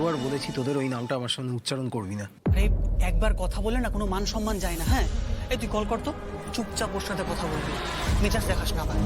কতবার বলেছি তোদের ওই নামটা আমার সামনে উচ্চারণ করবি না। আরে একবার কথা বলে না কোনো মান সম্মান যায় না। হ্যাঁ এই তুই কল কর তো, চুপচাপ ওর সাথে কথা বলবি, মেজাজ দেখাস না আবার।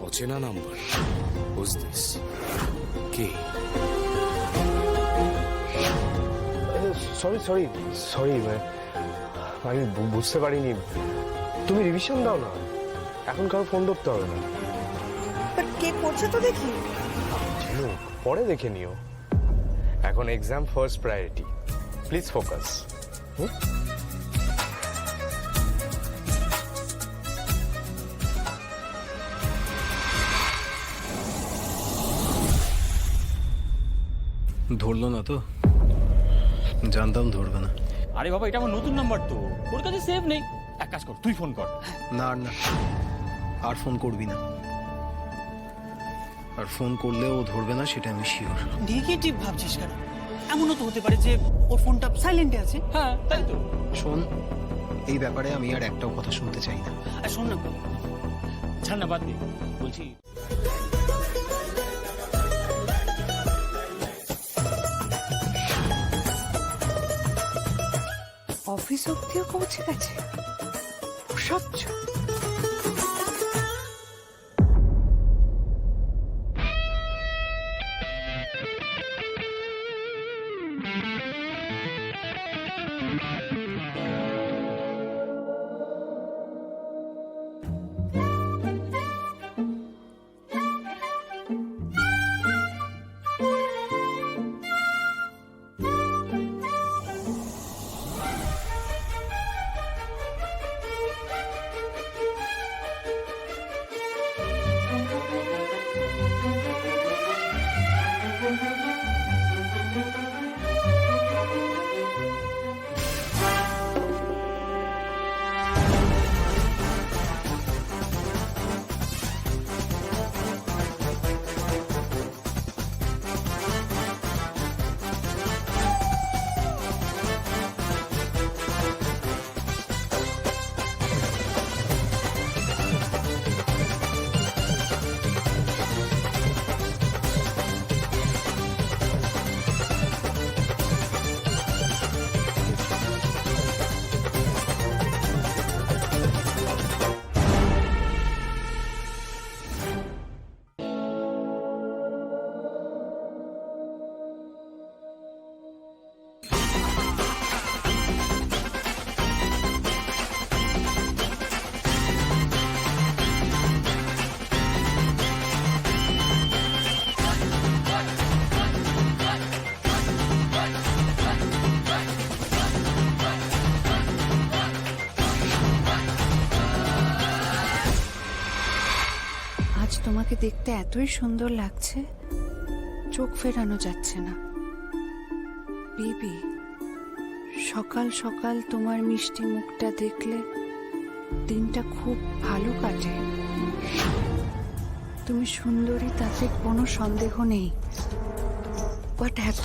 অচেনা নাম্বার, হুজ দিস? কে? সরি সরি সরি আমি বুঝতে পারিনি। তুমি রিভিশন দাও না, এখন কারো ফোন ধরতে হবে না। কে করছে তো দেখি। পরে দেখে নিও, এখন exam first priority. Please focus. ধরলো না তো? জানতাম ধরবে না। আরে বাবা, এটা আমার নতুন নাম্বার তো, ওর কাছে সেভ নেই। এক কাজ কর, তুই ফোন কর। না আর না, আর ফোন করবি না। আর ফোন করলেও ও ধরবে না, সেটা আমি শিওর। নেগেটিভ ভাবছিস কেন? এমনও তো হতে পারে যে ওর ফোনটা সাইলেন্টে আছে। হ্যাঁ তাই তো। শোন, এই ব্যাপারে আমি আর একটাও কথা শুনতে চাই না। আর শোন না, ছাড় না, বাদ দে। বলছি অফিস অব্দিও পৌঁছে গেছে, অসহ্য। আজ তোমাকে দেখতে এতই সুন্দর লাগছে, চোখ ফেরানো যাচ্ছে না। বেবি, সকাল সকাল তোমার মিষ্টি মুখটা দেখলে দিনটা খুব ভালো কাটে। তুমি সুন্দরী, তাতে কোনো সন্দেহ নেই, বাট এত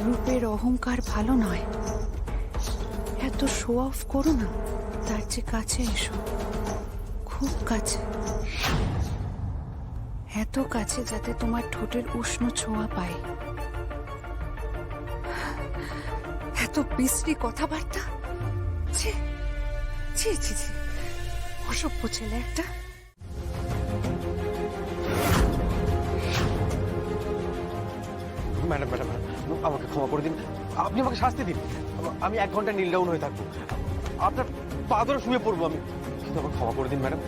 রূপের অহংকার ভালো নয়। এত শো অফ করো না, তার চেয়ে কাছে এসো, খুব কাছে, এত কাছে যাতে তোমার ঠোঁটের উষ্ণ ছোঁয়া পাই। এত বিশ্রী কথাবার্তা, ছি ছি ছি ছি, অসভ্য ছেলে একটা। ম্যাডাম ম্যাডাম আমাকে ক্ষমা করে দিন, আপনি আমাকে শাস্তি দিন। আমি 1 ঘন্টা নীল ডাউন হয়ে থাকবো, আপনার পা ধরে শুয়ে পড়বো আমি, কিন্তু আমাকে ক্ষমা করে দিন ম্যাডাম।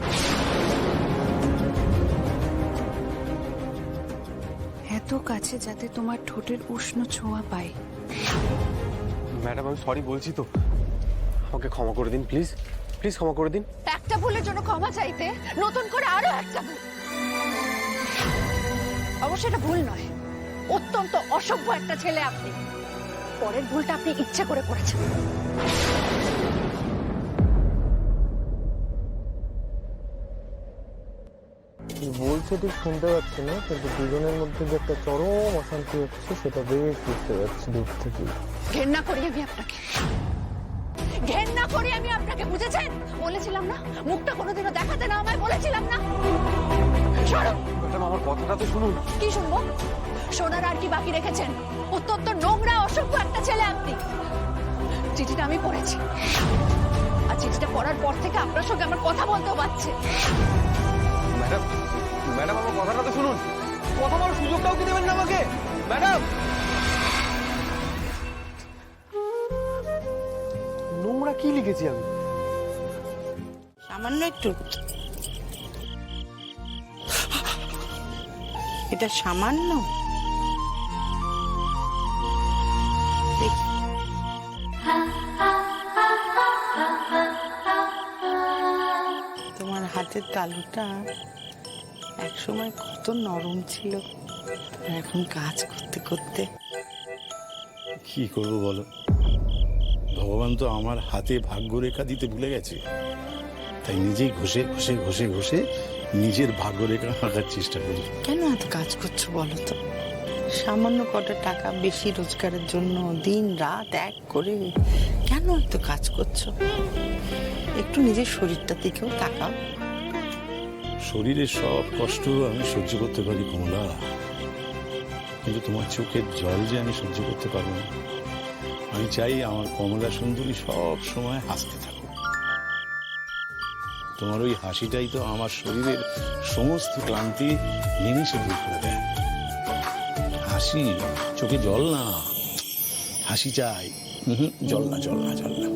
এত কাছে যাতে তোমার ঠোঁটের উষ্ণ ছোঁয়া পাই। ম্যাডাম আমি সরি বলছি তো, আমাকে ক্ষমা করে দিন প্লিজ। প্লিজ ক্ষমা করে দিন। একটা ভুলের জন্য ক্ষমা চাইতে নতুন করে আরো একটা ভুল। অবশ্য এটা ভুল নয়, অত্যন্ত অসভ্য একটা ছেলে আপনি। পরের ভুলটা আপনি ইচ্ছে করে করেছেন। কি বলছে ঠিক শুনতে পাচ্ছি না, কিন্তু দুজনের মধ্যে যে একটা চরম অশান্তি হচ্ছে সেটা বেশ বুঝতে পারছি দূর থেকে। ঘেন্না করি আমি আপনাকে, ঘেন্না করি আমি আপনাকে, বুঝেছেন? বলেছিলাম না মুখটা কোনোদিনও দেখাতে না আমায়, বলেছিলাম না? সরুন। ম্যাডাম আমার কথাটা তো শুনুন। কি শুনবো? শোনার আর কি বাকি রেখেছেন? অত্যন্ত নোংরা অসভ্য একটা ছেলে আপনি। চিঠিটা আমি পড়েছি, আর চিঠিটা পড়ার পর থেকে আপনার সঙ্গে আমার কথা বলতেও পারছে। ম্যাডাম ম্যাডাম আমার কথাটা তো শুনুন। কথা বলার সুযোগটাও কি দেবেন না আমাকে? ম্যাডাম নোংরা কি লিখেছি আমি? সামান্য একটু, এটা সামান্য। দেখি। তোমার হাতের তালুটা একসময় কত নরম ছিল, আর এখন কাজ করতে করতে। কি করবো বলো, ভগবান তো আমার হাতে ভাগ্যরেখা দিতে ভুলে গেছে, তাই নিজেই ঘষে ঘষে ঘষে ঘষে নিজের ভাগ্যরেখা আঁকার চেষ্টা করি। কেন এত কাজ করছো বলো তো? সামান্য কটা টাকা বেশি রোজগারের জন্য দিন রাত এক করে কেন এত কাজ করছো? একটু নিজের শরীরটার দিকেও তাকাও। শরীরের সব কষ্ট আমি সহ্য করতে পারি কমলা, কিন্তু তোমার চোখের জল যে আমি সহ্য করতে পারবো না। আমি চাই আমার কমলা সুন্দরী সব সময় হাসতে থাকুক। তোমার ওই হাসিটাই তো আমার শরীরের সমস্ত ক্লান্তি নিমেষে দূর করে দেয়। হাসি, চোখে জল না, হাসি চাই। জল না, জল না, জল না।